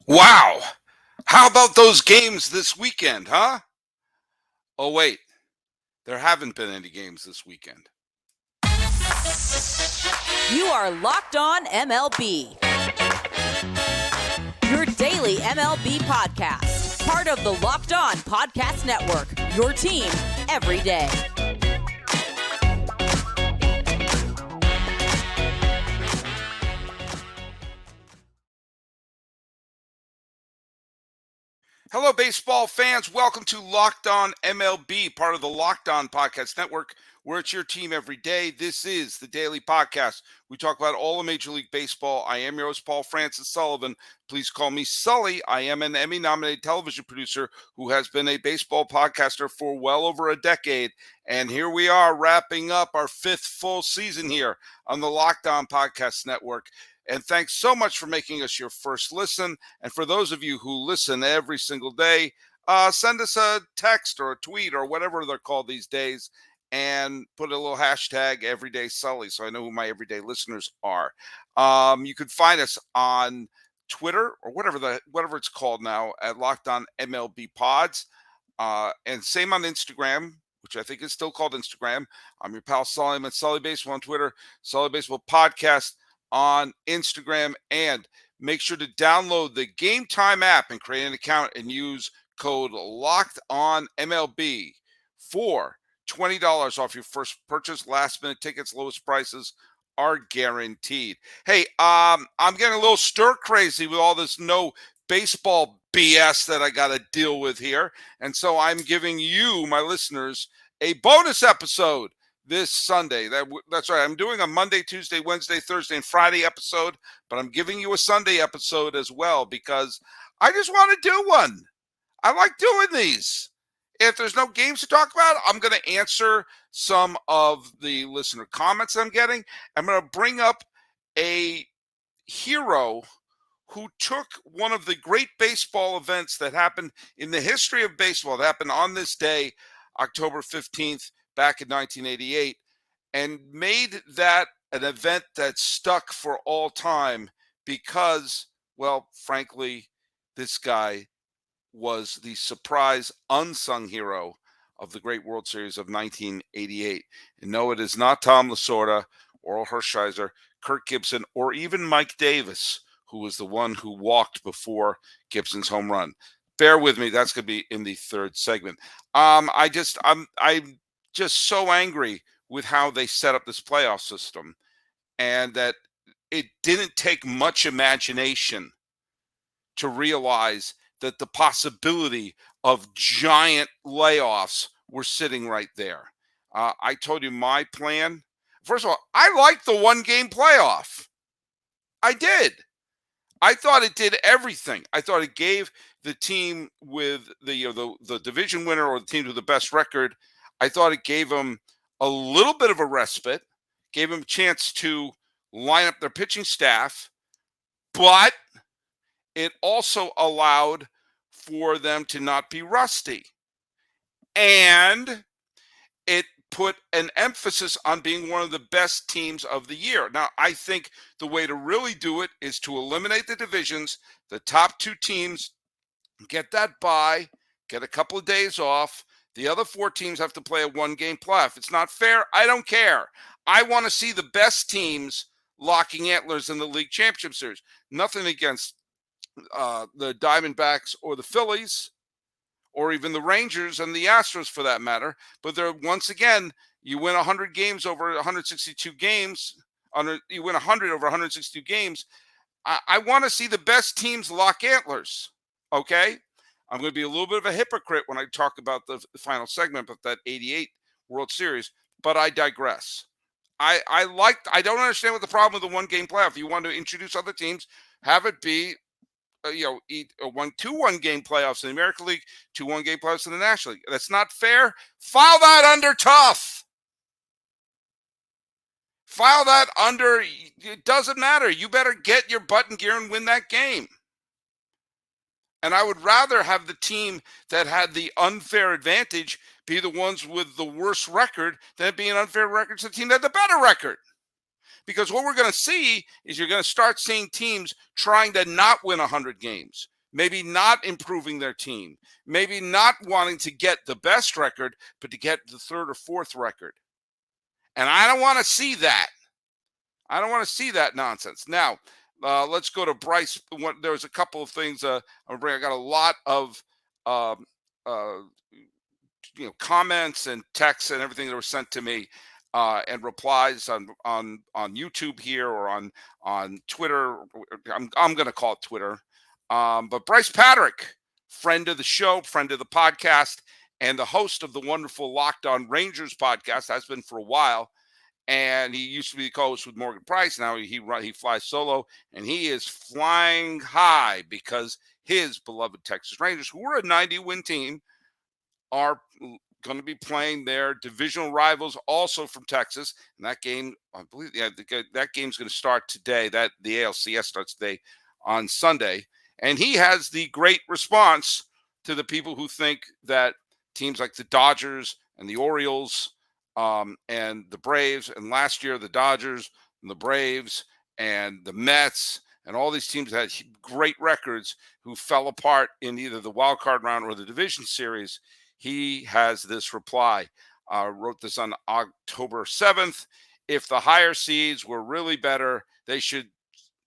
Wow. How about those games this weekend, huh? Oh, wait. There haven't been any games this weekend. You are Locked On MLB. Your daily MLB podcast. Part of the Locked On Podcast Network. Your team every day. Hello, baseball fans. Welcome to Locked On MLB, part of the Locked On Podcast Network, where it's your team every day. This is the daily podcast. We talk about all of Major League Baseball. I am your host, Paul Francis Sullivan. Please call me Sully. I am an Emmy-nominated television producer who has been a baseball podcaster for well over a decade. And here we are wrapping up our fifth full season here on the Locked On Podcast Network. And thanks so much for making us your first listen. And for those of you who listen every single day, send us a text or a tweet or whatever they're called these days and put a little hashtag Everyday Sully so I know who my everyday listeners are. You can find us on Twitter or whatever it's called now at Locked On MLB Pods. And same on Instagram, which I think is still called Instagram. I'm your pal Sully. I'm at Sully Baseball on Twitter, Sully Baseball Podcast on Instagram, and make sure to download the Gametime app and create an account and use code LOCKEDONMLB for $20 off your first purchase. Last minute tickets, lowest prices are guaranteed. Hey, I'm getting a little stir crazy with all this no baseball BS that I got to deal with here, and so I'm giving you, my listeners, a bonus episode this Sunday. That's right. I'm doing a Monday, Tuesday, Wednesday, Thursday, and Friday episode, but I'm giving you a Sunday episode as well because I just want to do one. I like doing these. If there's no games to talk about, I'm going to answer some of the listener comments I'm getting. I'm going to bring up a hero who took one of the great baseball events that happened in the history of baseball, that happened on this day, October 15th, back in 1988, and made that an event that stuck for all time because, well, frankly, this guy was the surprise unsung hero of the great World Series of 1988. And no, it is not Tom Lasorda, Oral Hershiser, Kirk Gibson, or even Mike Davis, who was the one who walked before Gibson's home run. Bear with me. That's going to be in the third segment. I'm just so angry with how they set up this playoff system, and that it didn't take much imagination to realize that the possibility of giant layoffs were sitting right there. I told you my plan. First of all, I liked the one-game playoff. I did. I thought it did everything. I thought it gave the team with the division winner or the team with the best record, I thought it gave them a little bit of a respite, gave them a chance to line up their pitching staff, but it also allowed for them to not be rusty. And it put an emphasis on being one of the best teams of the year. Now, I think the way to really do it is to eliminate the divisions. The top two teams get that bye, get a couple of days off. The other four teams have to play a one-game playoff. It's not fair. I don't care. I want to see the best teams locking antlers in the league championship series. Nothing against the Diamondbacks or the Phillies or even the Rangers and the Astros for that matter. But they're, once again, you win 100 games over 162 games. You win 100 over 162 games. I want to see the best teams lock antlers, okay? I'm going to be a little bit of a hypocrite when I talk about the final segment of that 88 World Series, but I digress. I don't understand what the problem with the one-game playoff. If you want to introduce other teams, have it be, two one-game playoffs in the American League, two one-game playoffs in the National League. That's not fair. File that under tough. File that under, it doesn't matter. You better get your butt in gear and win that game. And I would rather have the team that had the unfair advantage be the ones with the worst record than it be an unfair record to the team that had the better record. Because what we're going to see is you're going to start seeing teams trying to not win 100 games, maybe not improving their team, maybe not wanting to get the best record, but to get the third or fourth record. And I don't want to see that. I don't want to see that nonsense. Now, let's go to Bryce. There was a couple of things. I got a lot of um, uh, comments and texts and everything that were sent to me and replies on YouTube here or on Twitter. I'm going to call it Twitter. But Bryce Patrick, friend of the show, friend of the podcast, and the host of the wonderful Locked On Rangers podcast, has been for a while. And he used to be the co-host with Morgan Price. Now he flies solo, and he is flying high because his beloved Texas Rangers, who were a 90-win team, are going to be playing their divisional rivals, also from Texas. And that game, I believe, that game's going to start today. That the ALCS starts today on Sunday. And he has the great response to the people who think that teams like the Dodgers and the Orioles and the Braves, and last year the Dodgers and the Braves and the Mets and all these teams that had great records who fell apart in either the wild card round or the division series. He has this reply. Wrote this on October 7th. If the higher seeds were really better, they should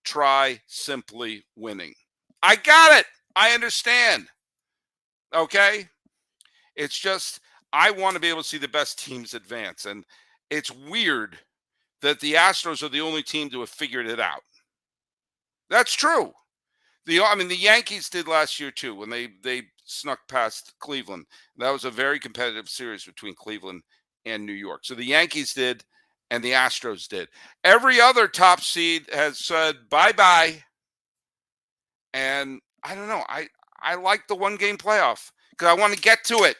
try simply winning. I got it. I understand. Okay? It's just I want to be able to see the best teams advance. And it's weird that the Astros are the only team to have figured it out. That's true. The Yankees did last year too when they snuck past Cleveland. That was a very competitive series between Cleveland and New York. So the Yankees did and the Astros did. Every other top seed has said bye-bye. And I don't know. I like the one-game playoff because I want to get to it.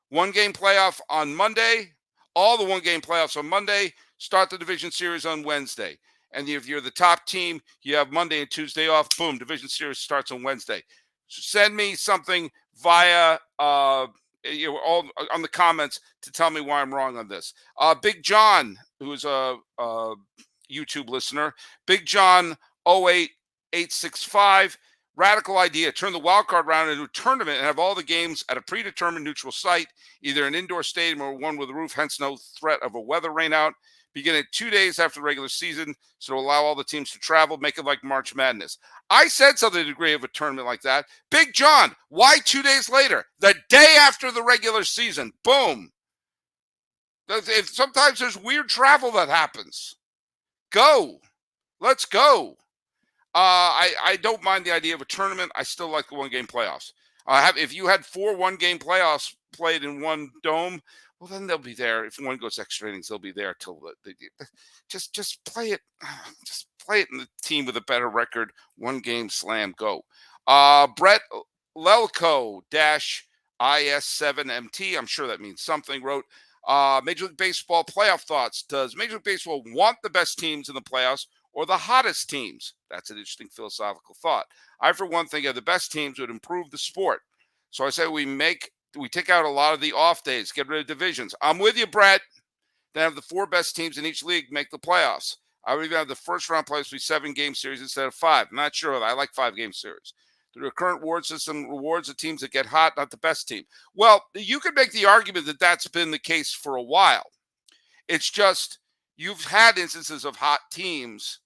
One-game playoff on Monday. All the one-game playoffs on Monday. Start the division series on Wednesday. And if you're the top team, you have Monday and Tuesday off. Boom, division series starts on Wednesday. Send me something via all on the comments to tell me why I'm wrong on this. Big John, who's a YouTube listener, Big John 08865. Radical idea. Turn the wild card round into a tournament and have all the games at a predetermined neutral site, either an indoor stadium or one with a roof, hence no threat of a weather rainout. Beginning 2 days after the regular season, so to allow all the teams to travel, make it like March Madness. I said something to the degree of a tournament like that. Big John, why 2 days later? The day after the regular season. Boom. Sometimes there's weird travel that happens. Go. Let's go. I don't mind the idea of a tournament. I still like the one-game playoffs. If you had 4 one-game playoffs played in one dome, well, then they'll be there. If one goes extra innings, they'll be there till just play it. Just play it in the team with a better record. One game slam, go. Brett Lelco -IS7MT. I'm sure that means something. Wrote Major League Baseball playoff thoughts. Does Major League Baseball want the best teams in the playoffs or the hottest teams? That's an interesting philosophical thought. I, for one, think the best teams would improve the sport. So I say we take out a lot of the off days, get rid of divisions. I'm with you, Brett. Then have the 4 best teams in each league make the playoffs. I would even have the first round playoffs be 7-game series instead of 5. I'm not sure. I like 5-game series. The current reward system rewards the teams that get hot, not the best team. Well, you could make the argument that that's been the case for a while. It's just you've had instances of hot teams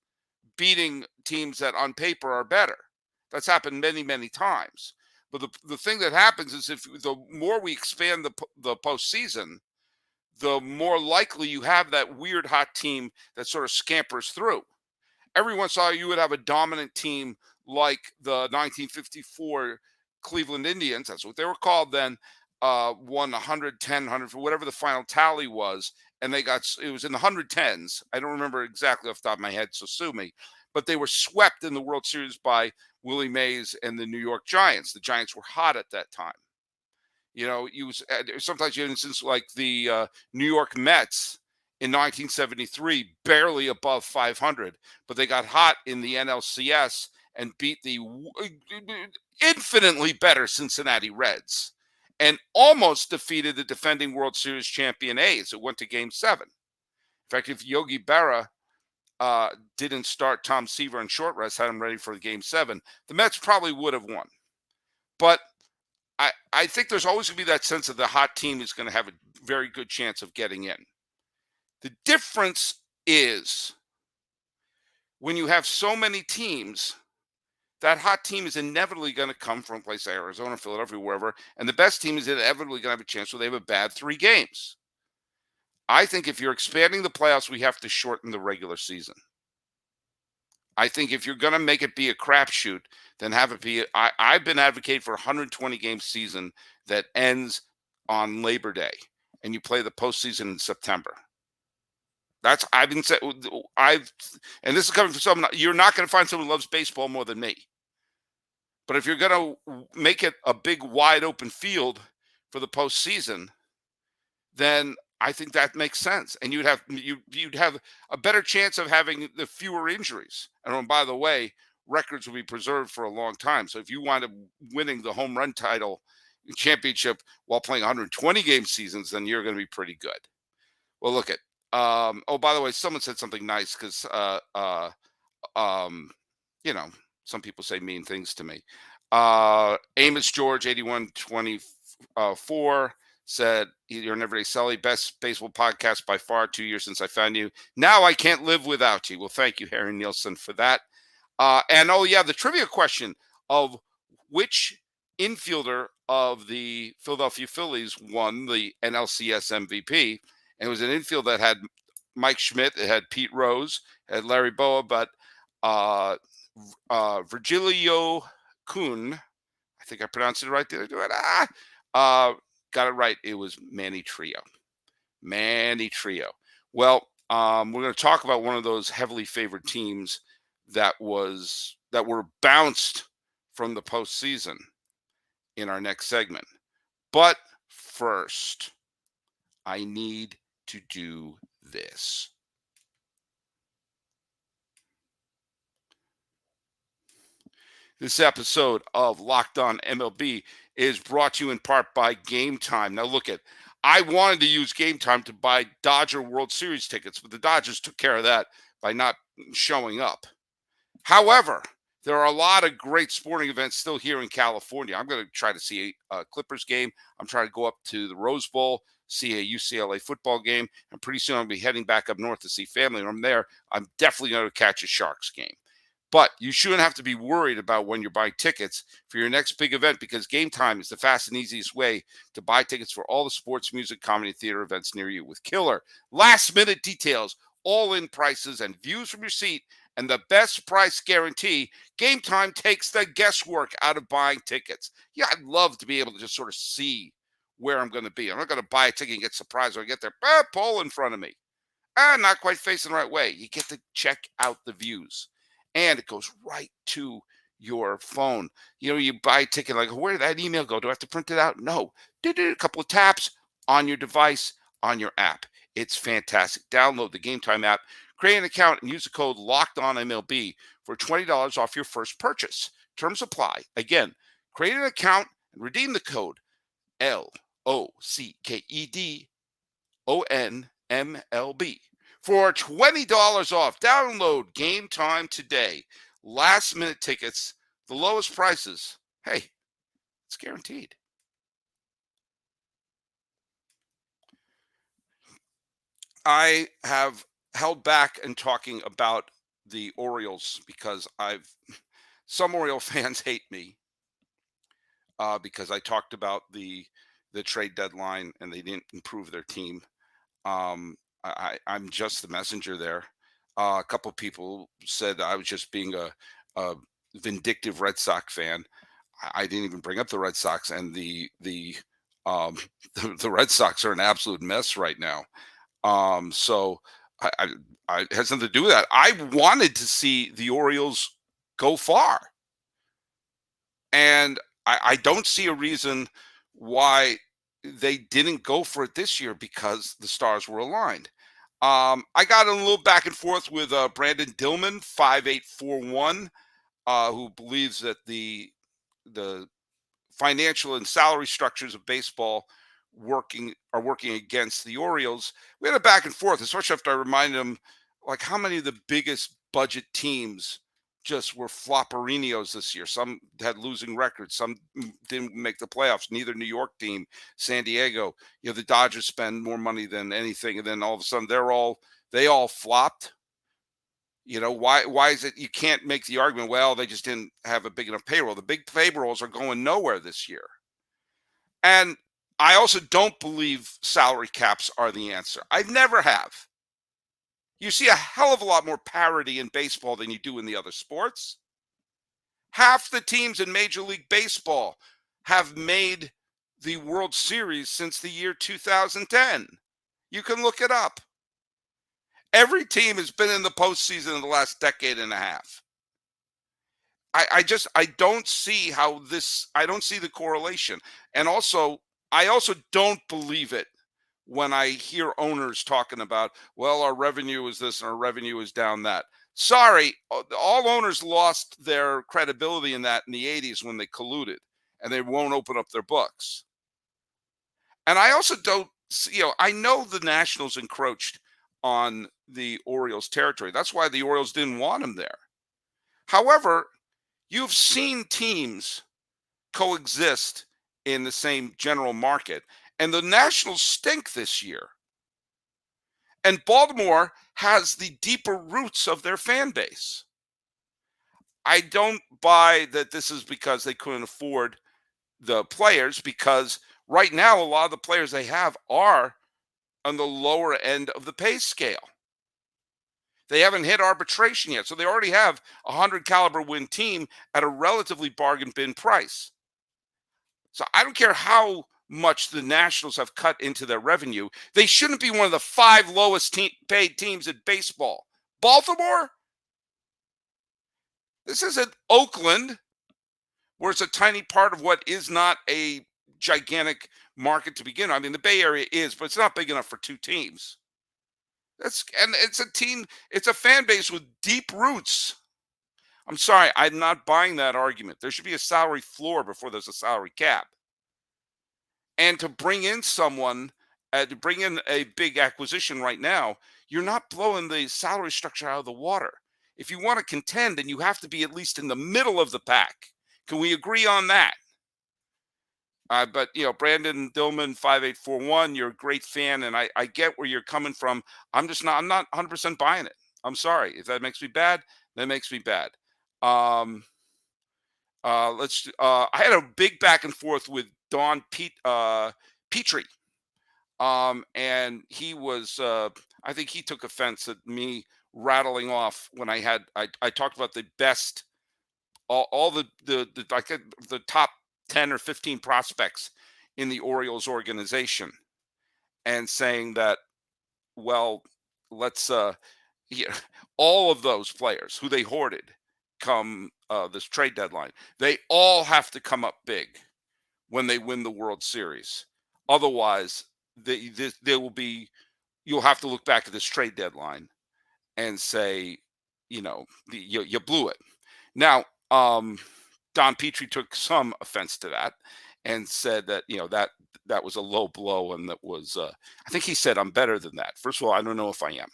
beating teams that on paper are better. That's happened many, many times. But the thing that happens is if the more we expand the postseason, the more likely you have that weird hot team that sort of scampers through. Every once in a while, you would have a dominant team like the 1954 Cleveland Indians. That's what they were called then. Won 110, 100, whatever the final tally was. And it was in the 110s. I don't remember exactly off the top of my head, so sue me. But they were swept in the World Series by Willie Mays and the New York Giants. The Giants were hot at that time. Sometimes you have instances like the New York Mets in 1973, barely above 500, but they got hot in the NLCS and beat the infinitely better Cincinnati Reds and almost defeated the defending World Series champion A's. It went to Game 7. In fact, if Yogi Berra didn't start Tom Seaver in short rest, had him ready for Game 7, the Mets probably would have won. But I think there's always going to be that sense of the hot team is going to have a very good chance of getting in. The difference is when you have so many teams, that hot team is inevitably going to come from a place like Arizona, Philadelphia, wherever, and the best team is inevitably going to have a chance where they have a bad 3 games. I think if you're expanding the playoffs, we have to shorten the regular season. I think if you're going to make it be a crapshoot, then have it be. I've been advocating for a 120 game season that ends on Labor Day, and you play the postseason in September. That's I've been saying. And this is coming from someone. You're not going to find someone who loves baseball more than me. But if you're going to make it a big, wide open field for the postseason, then I think that makes sense, and you'd have a better chance of having the fewer injuries. And by the way, records will be preserved for a long time. So if you wind up winning the home run title championship while playing 120 game seasons, then you're going to be pretty good. Well, look at. Oh, by the way, someone said something nice because some people say mean things to me. Amos George 8124. Said, "You're an everyday Sully, best baseball podcast by far. 2 years since I found you. Now I can't live without you." Well, thank you, Harry Nielsen, for that. And the trivia question of which infielder of the Philadelphia Phillies won the NLCS MVP. And it was an infield that had Mike Schmidt, it had Pete Rose, it had Larry Boa, but Virgilio Kuhn, I think I pronounced it right there. Got it right. It was Manny Trio. Well, we're going to talk about one of those heavily favored teams that were bounced from the postseason in our next segment. But first, I need to do this. This episode of Locked On MLB is brought to you in part by Gametime. Now look I wanted to use Gametime to buy Dodger World Series tickets, but the Dodgers took care of that by not showing up. However, there are a lot of great sporting events still here in California. I'm going to try to see a Clippers game. I'm trying to go up to the Rose Bowl, see a UCLA football game, and pretty soon I'll be heading back up north to see family. When I'm there, I'm definitely going to catch a Sharks game. But you shouldn't have to be worried about when you're buying tickets for your next big event, because Gametime is the fast and easiest way to buy tickets for all the sports, music, comedy, theater events near you. With killer last-minute details, all-in prices, and views from your seat, and the best price guarantee, Gametime takes the guesswork out of buying tickets. Yeah, I'd love to be able to just sort of see where I'm going to be. I'm not going to buy a ticket and get surprised when I get there. Pole in front of me. Not quite facing the right way. You get to check out the views. And it goes right to your phone. You buy a ticket, like, where did that email go? Do I have to print it out? No. A couple of taps on your device, on your app. It's fantastic. Download the Gametime app, create an account, and use the code LOCKEDONMLB for $20 off your first purchase. Terms apply. Again, create an account and redeem the code LOCKEDONMLB. For $20 off. Download Gametime today. Last minute tickets, the lowest prices. Hey, it's guaranteed. I have held back in talking about the Orioles because some Oriole fans hate me because I talked about the trade deadline and they didn't improve their team. I'm just the messenger there. A couple of people said I was just being a vindictive Red Sox fan. I didn't even bring up the Red Sox, and the Red Sox are an absolute mess right now. So I it has nothing to do with that. I wanted to see the Orioles go far, and I don't see a reason why they didn't go for it this year, because the stars were aligned. I got a little back and forth with Brandon Dillman, 5841, who believes that the financial and salary structures of baseball are working against the Orioles. We had a back and forth, especially after I reminded him, like how many of the biggest budget teams just were flopperinos this year? Some had losing records, some didn't make the playoffs. Neither New York team, San Diego. The Dodgers spend more money than anything, and then all of a sudden they all flopped. Why is it you can't make the argument, well, they just didn't have a big enough payroll? The big payrolls are going nowhere this year. And I also don't believe salary caps are the answer. I never have. You see a hell of a lot more parity in baseball than you do in the other sports. Half the teams in Major League Baseball have made the World Series since the year 2010. You can look it up. Every team has been in the postseason in the last decade and a half. I don't see I don't see the correlation. And I also don't believe it when I hear owners talking about, well, our revenue is this and our revenue is down that. Sorry, all owners lost their credibility in that in the 80s when they colluded, and they won't open up their books. And I also don't see, I know the Nationals encroached on the Orioles territory. That's why the Orioles didn't want him there. However, you've seen teams coexist in the same general market, and the Nationals stink this year. And Baltimore has the deeper roots of their fan base. I don't buy that this is because they couldn't afford the players, because right now a lot of the players they have are on the lower end of the pay scale. They haven't hit arbitration yet, so they already have a 100 caliber win team at a relatively bargain bin price. So I don't care how much the Nationals have cut into their revenue. They shouldn't be one of the 5 lowest paid teams in baseball. Baltimore? This isn't Oakland, where it's a tiny part of what is not a gigantic market to begin with. I mean, the Bay Area is, but it's not big enough for 2 teams. It's a fan base with deep roots. I'm sorry, I'm not buying that argument. There should be a salary floor before there's a salary cap. And to bring in someone, to bring in a big acquisition right now, you're not blowing the salary structure out of the water. If you want to contend, then you have to be at least in the middle of the pack. Can we agree on that? But, Brandon Dillman, 5841, you're a great fan, and I get where you're coming from. I'm not 100% buying it. I'm sorry. If that makes me bad, that makes me bad. I had a big back and forth with Don Petrie. And he was, I think he took offense at me rattling off when I talked about the best, all the top 10 or 15 prospects in the Orioles organization, and saying that, well, let's, all of those players who they hoarded come this trade deadline, they all have to come up big when they win the World Series. Otherwise, you'll have to look back at this trade deadline and say, you blew it. Now, Don Petrie took some offense to that and said that, that was a low blow, and that was, I think he said, I'm better than that. First of all, I don't know if I am.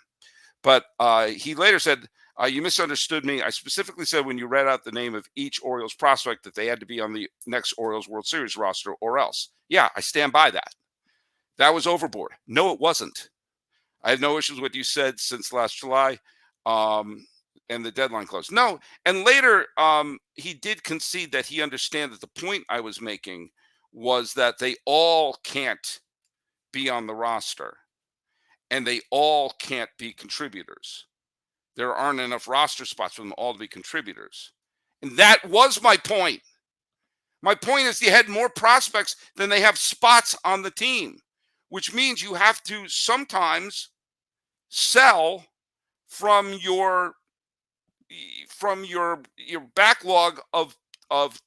But he later said, you misunderstood me. I specifically said when you read out the name of each Orioles prospect that they had to be on the next Orioles World Series roster or else. Yeah, I stand by that. That was overboard. No, it wasn't. I had no issues with what you said since last July. And the deadline closed. No, and later he did concede that he understood that the point I was making was that they all can't be on the roster, and they all can't be contributors. There aren't enough roster spots for them all to be contributors. And that was my point. My point is you had more prospects than they have spots on the team, which means you have to sometimes sell from your backlog of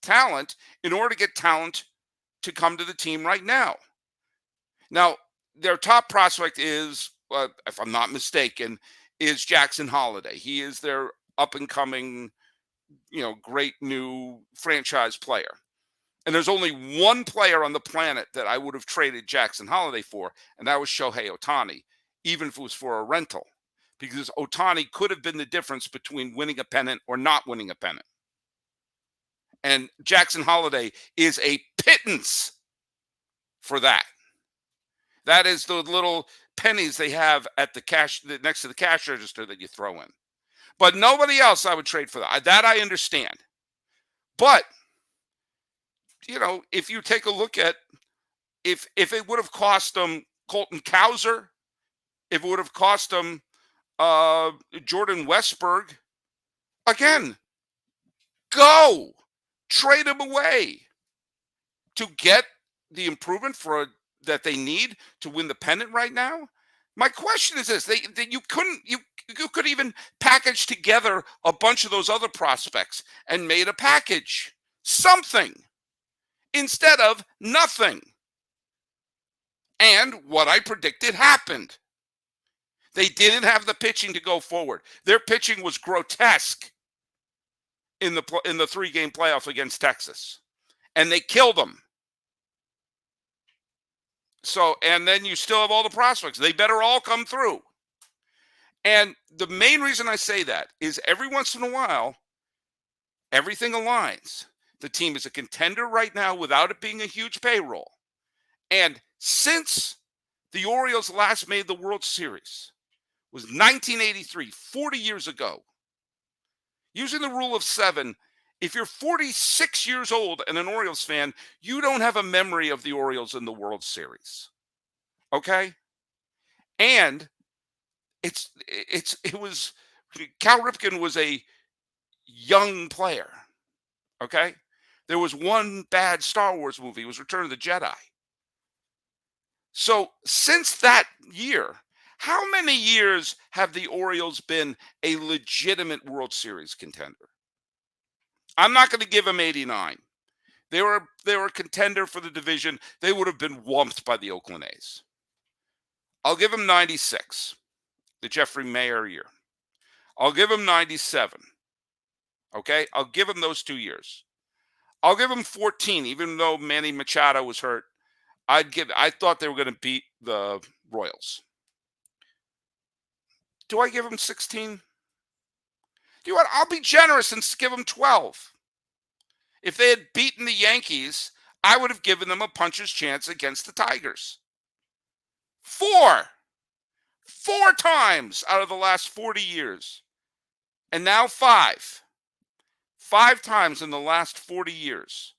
talent in order to get talent to come to the team right now. Now, their top prospect is, if I'm not mistaken, is Jackson Holliday. He is their up-and-coming, great new franchise player. And there's only one player on the planet that I would have traded Jackson Holliday for, and that was Shohei Ohtani, even if it was for a rental. because Ohtani could have been the difference between winning a pennant or not winning a pennant. And Jackson Holiday is a pittance for that. That is the little pennies they have at the cash next to the cash register that you throw in. But nobody else I would trade for that. That I understand. But, if you take a look at if it would have cost them Colton Cowser, if it would have cost them Jordan Westberg, again, go trade them away to get the improvement that they need to win the pennant right now. My question is this: you could even package together a bunch of those other prospects and made a package, something, instead of nothing. And what I predicted happened. They didn't have the pitching to go forward. Their pitching was grotesque in the 3-game playoff against Texas, and they killed them. So, and then you still have all the prospects. They better all come through. And the main reason I say that is every once in a while, everything aligns. The team is a contender right now without it being a huge payroll. And since the Orioles last made the World Series was 1983, 40 years ago, using the rule of 7, if you're 46 years old and an Orioles fan, you don't have a memory of the Orioles in the World Series. Okay? And it was Cal Ripken was a young player. Okay? There was one bad Star Wars movie. It was Return of the Jedi. So since that year, how many years have the Orioles been a legitimate World Series contender? I'm not going to give them 89. They were a contender for the division. They would have been whumped by the Oakland A's. I'll give them 96, the Jeffrey Mayer year. I'll give them 97. Okay? I'll give them those 2 years. I'll give them 14, even though Manny Machado was hurt. I thought they were going to beat the Royals. Do I give them 16? You know what? I'll be generous and give them 12. If they had beaten the Yankees, I would have given them a puncher's chance against the Tigers. 4 times out of the last 40 years. And now 5. 5 times in the last 40 years.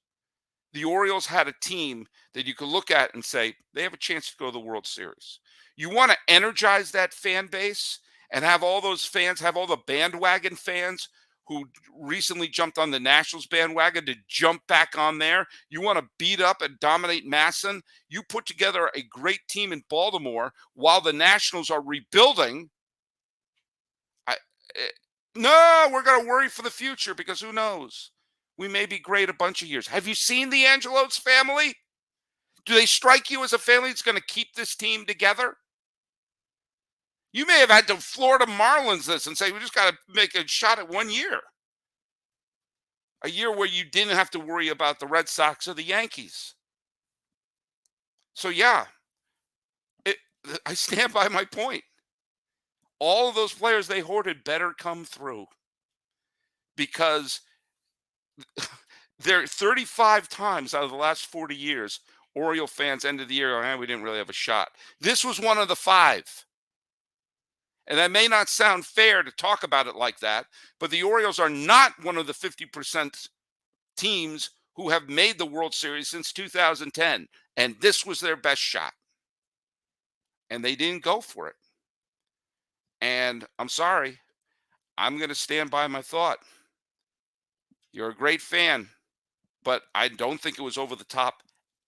The Orioles had a team that you could look at and say, they have a chance to go to the World Series. You want to energize that fan base and have all those fans, have all the bandwagon fans who recently jumped on the Nationals bandwagon to jump back on there. You want to beat up and dominate Masson. You put together a great team in Baltimore while the Nationals are rebuilding. No, we're going to worry for the future because who knows? We may be great a bunch of years. Have you seen the Angelos family? Do they strike you as a family that's going to keep this team together? You may have had to Florida Marlins this and say, we just got to make a shot at 1 year. A year where you didn't have to worry about the Red Sox or the Yankees. So, yeah, I stand by my point. All of those players they hoarded better come through because there 35 times out of the last 40 years, Oriole fans ended the year, we didn't really have a shot. This was one of the 5. And that may not sound fair to talk about it like that, but the Orioles are not one of the 50% teams who have made the World Series since 2010. And this was their best shot. And they didn't go for it. And I'm sorry, I'm going to stand by my thought. You're a great fan, but I don't think it was over the top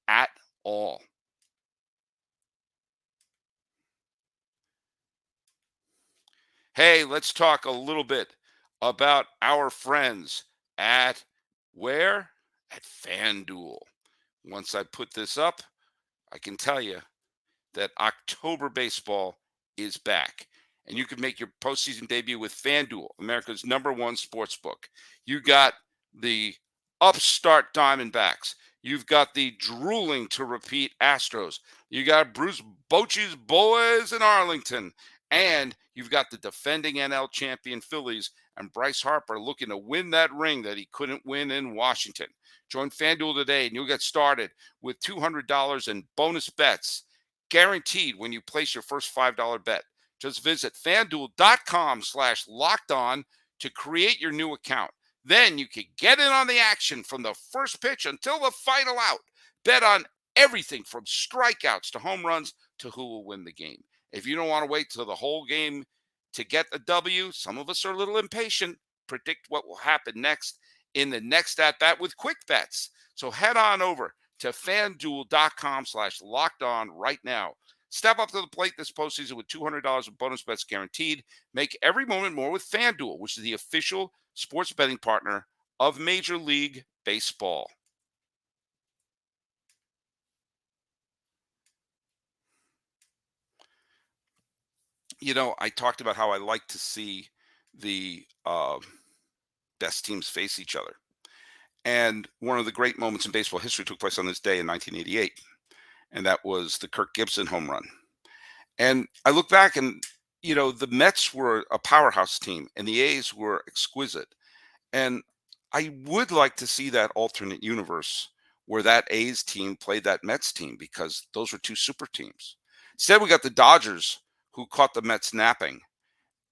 at all. Hey, let's talk a little bit about our friends at where? At FanDuel. Once I put this up, I can tell you that October baseball is back. And you can make your postseason debut with FanDuel, America's #1 sportsbook. You got the upstart Diamondbacks. You've got the drooling to repeat Astros. You got Bruce Bochy's boys in Arlington. And you've got the defending NL champion Phillies and Bryce Harper looking to win that ring that he couldn't win in Washington. Join FanDuel today and you'll get started with $200 in bonus bets guaranteed when you place your first $5 bet. Just visit FanDuel.com/lockedon to create your new account. Then you can get in on the action from the first pitch until the final out. Bet on everything from strikeouts to home runs to who will win the game. If you don't want to wait till the whole game to get a W, some of us are a little impatient. Predict what will happen next in the next at bat with quick bets. So head on over to FanDuel.com/lockedon right now. Step up to the plate this postseason with $200 of bonus bets guaranteed. Make every moment more with FanDuel, which is the official sports betting partner of Major League Baseball. You know, I talked about how I like to see the best teams face each other. And one of the great moments in baseball history took place on this day in 1988. And that was the Kirk Gibson home run. And I look back and, you know, the Mets were a powerhouse team and the A's were exquisite. And I would like to see that alternate universe where that A's team played that Mets team because those were two super teams. Instead, we got the Dodgers who caught the Mets napping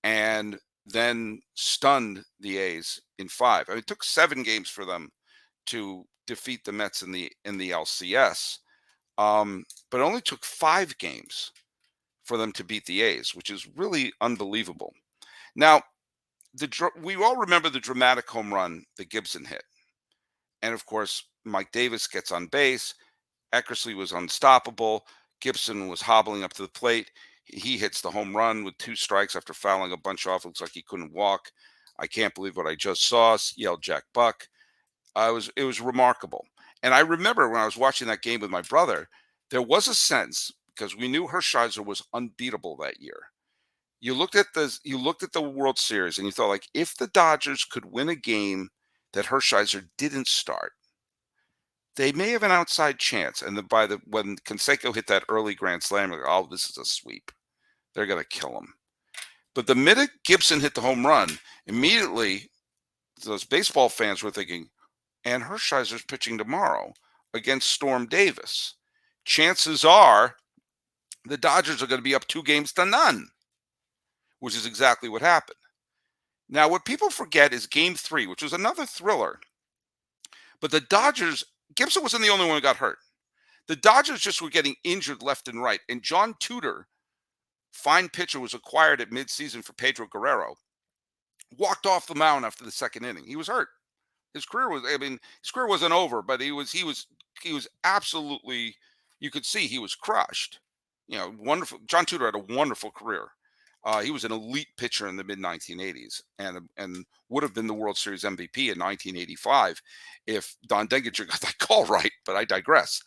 and then stunned the A's in 5. I mean, it took 7 games for them to defeat the Mets in the LCS, but it only took 5 games for them to beat the A's, which is really unbelievable. Now, we all remember the dramatic home run that Gibson hit, and of course, Mike Davis gets on base. Eckersley was unstoppable. Gibson was hobbling up to the plate. He hits the home run with 2 strikes after fouling a bunch off. Looks like he couldn't walk. I can't believe what I just saw, yelled Jack Buck. It was remarkable. And I remember when I was watching that game with my brother, there was a sense, because we knew Hershiser was unbeatable that year. You looked at the World Series and you thought, like, if the Dodgers could win a game that Hershiser didn't start, they may have an outside chance. And when Canseco hit that early grand slam, like, oh, this is a sweep. They're going to kill him. But the minute Gibson hit the home run, immediately those baseball fans were thinking, and Hershiser's pitching tomorrow against Storm Davis. Chances are the Dodgers are going to be up 2-0, which is exactly what happened. Now, what people forget is Game 3, which was another thriller. But the Dodgers, Gibson wasn't the only one who got hurt. The Dodgers just were getting injured left and right. And John Tudor, fine pitcher, was acquired at midseason for Pedro Guerrero, walked off the mound after the second inning. He was hurt. His career wasn't over, but he was absolutely, you could see he was crushed. You know, wonderful. John Tudor had a wonderful career. He was an elite pitcher in the mid-1980s and would have been the World Series MVP in 1985 if Don Denginger got that call right, but I digress.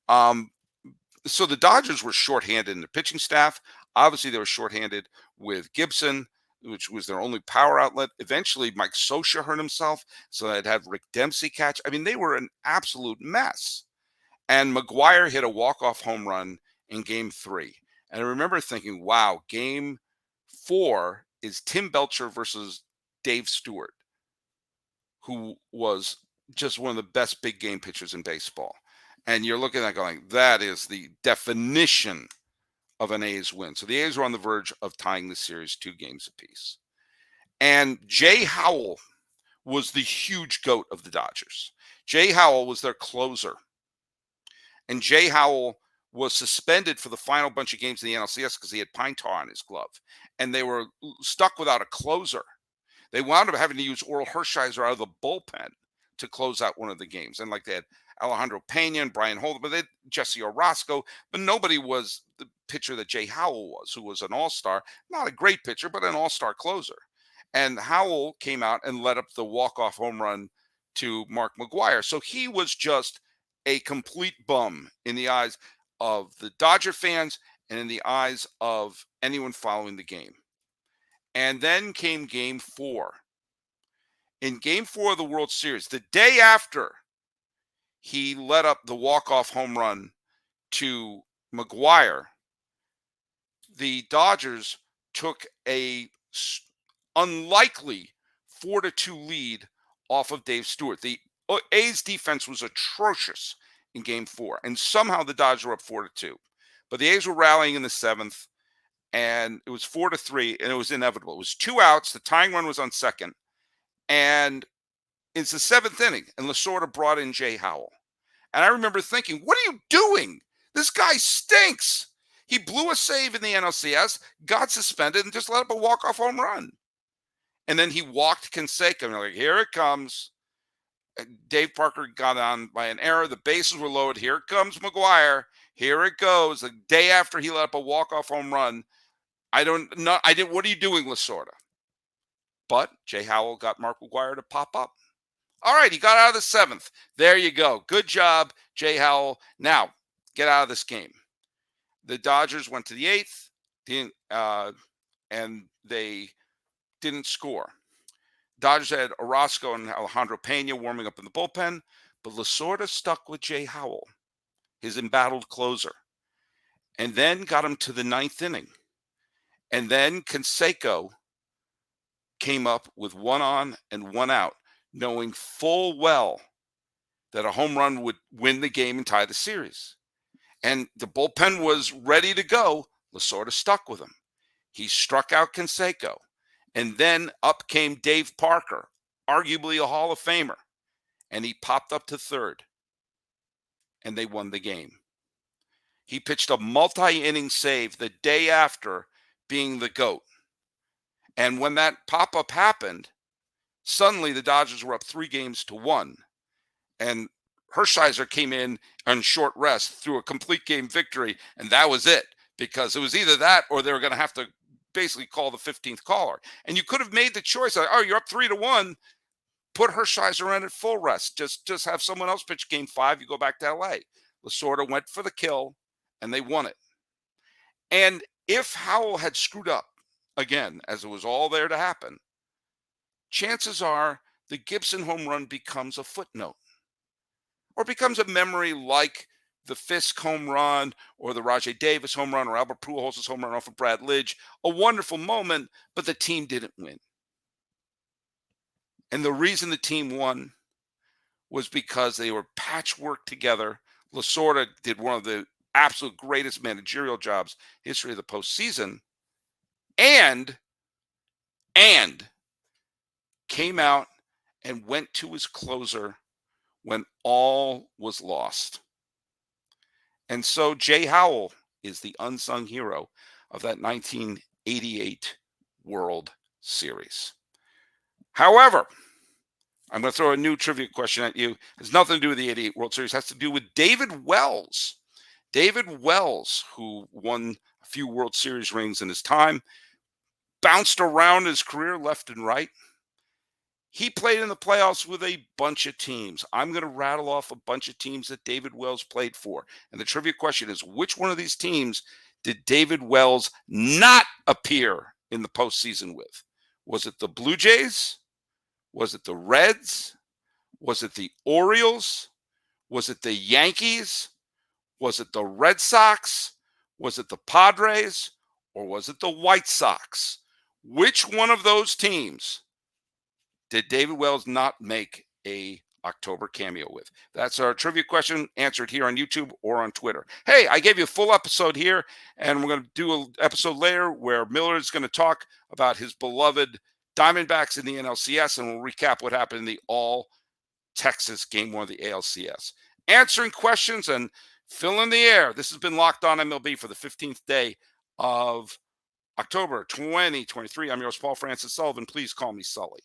So the Dodgers were shorthanded in their pitching staff. Obviously, they were shorthanded with Gibson, which was their only power outlet. Eventually, Mike Scioscia hurt himself, so they'd have Rick Dempsey catch. I mean, they were an absolute mess. And McGuire hit a walk-off home run in Game 3. And I remember thinking, wow, Game 4 is Tim Belcher versus Dave Stewart, who was just one of the best big game pitchers in baseball. And you're looking at going, that is the definition of an A's win. So the A's were on the verge of tying the series 2 games apiece. And Jay Howell was the huge goat of the Dodgers. Jay Howell was their closer. And Jay Howell was suspended for the final bunch of games in the NLCS because he had pine tar on his glove. And they were stuck without a closer. They wound up having to use Orel Hershiser out of the bullpen to close out one of the games. And like they had Alejandro Pena and Brian Holden, but they had Jesse Orosco, but nobody was the pitcher that Jay Howell was, who was an all-star, not a great pitcher, but an all-star closer. And Howell came out and led up the walk-off home run to Mark McGuire. So he was just a complete bum in the eyes of the Dodger fans and in the eyes of anyone following the game. And then came Game 4. In Game 4 of the World Series, the day after he led up the walk-off home run to McGuire, the Dodgers took a unlikely 4-2 lead off of Dave Stewart. The A's defense was atrocious in Game 4, and somehow the Dodgers were up 4-2. But the A's were rallying in the 7th, and it was 4-3, and it was inevitable. It was 2 outs. The tying run was on second, and it's the 7th inning, and Lasorda brought in Jay Howell. And I remember thinking, what are you doing? This guy stinks. He blew a save in the NLCS, got suspended, and just let up a walk-off home run. And then he walked Canseco, and like, here it comes. Dave Parker got on by an error. The bases were loaded. Here comes McGuire. Here it goes. The day after he let up a walk-off home run. What are you doing, Lasorda? But Jay Howell got Mark McGuire to pop up. All right, he got out of the 7th. There you go. Good job, Jay Howell. Now, get out of this game. The Dodgers went to the 8th, and they didn't score. Dodgers had Orozco and Alejandro Pena warming up in the bullpen, but Lasorda stuck with Jay Howell, his embattled closer, and then got him to the 9th inning. And then Canseco came up with 1 on and 1 out, knowing full well that a home run would win the game and tie the series. And the bullpen was ready to go. Lasorda stuck with him. He struck out Canseco. And then up came Dave Parker, arguably a Hall of Famer. And he popped up to 3rd. And they won the game. He pitched a multi-inning save the day after being the GOAT. And when that pop-up happened, suddenly the Dodgers were up 3-1. And Hershiser came in on short rest through a complete game victory, and that was it, because it was either that or they were going to have to basically call the 15th caller. And you could have made the choice, like, oh, you're up 3-1, put Hershiser in at full rest. Just have someone else pitch Game 5, you go back to L.A. Lasorda went for the kill, and they won it. And if Howell had screwed up again, as it was all there to happen, chances are the Gibson home run becomes a footnote or becomes a memory like the Fisk home run or the Rajai Davis home run or Albert Pujols' home run off of Brad Lidge. A wonderful moment, but the team didn't win. And the reason the team won was because they were patchwork together. Lasorda did one of the absolute greatest managerial jobs in history of the postseason, and came out and went to his closer when all was lost. And so Jay Howell is the unsung hero of that 1988 World Series. However, I'm going to throw a new trivia question at you. It has nothing to do with the 88 World Series. It has to do with David Wells. David Wells, who won a few World Series rings in his time, bounced around his career left and right. He played in the playoffs with a bunch of teams. I'm going to rattle off a bunch of teams that David Wells played for. And the trivia question is, which one of these teams did David Wells not appear in the postseason with? Was it the Blue Jays? Was it the Reds? Was it the Orioles? Was it the Yankees? Was it the Red Sox? Was it the Padres? Or was it the White Sox? Which one of those teams did David Wells not make a October cameo with? That's our trivia question, answered here on YouTube or on Twitter. Hey, I gave you a full episode here, and we're going to do an episode later where Miller is going to talk about his beloved Diamondbacks in the NLCS, and we'll recap what happened in the All-Texas Game 1 of the ALCS. Answering questions and filling the air. This has been Locked On MLB for the 15th day of October 2023. I'm yours, Paul Francis Sullivan. Please call me Sully.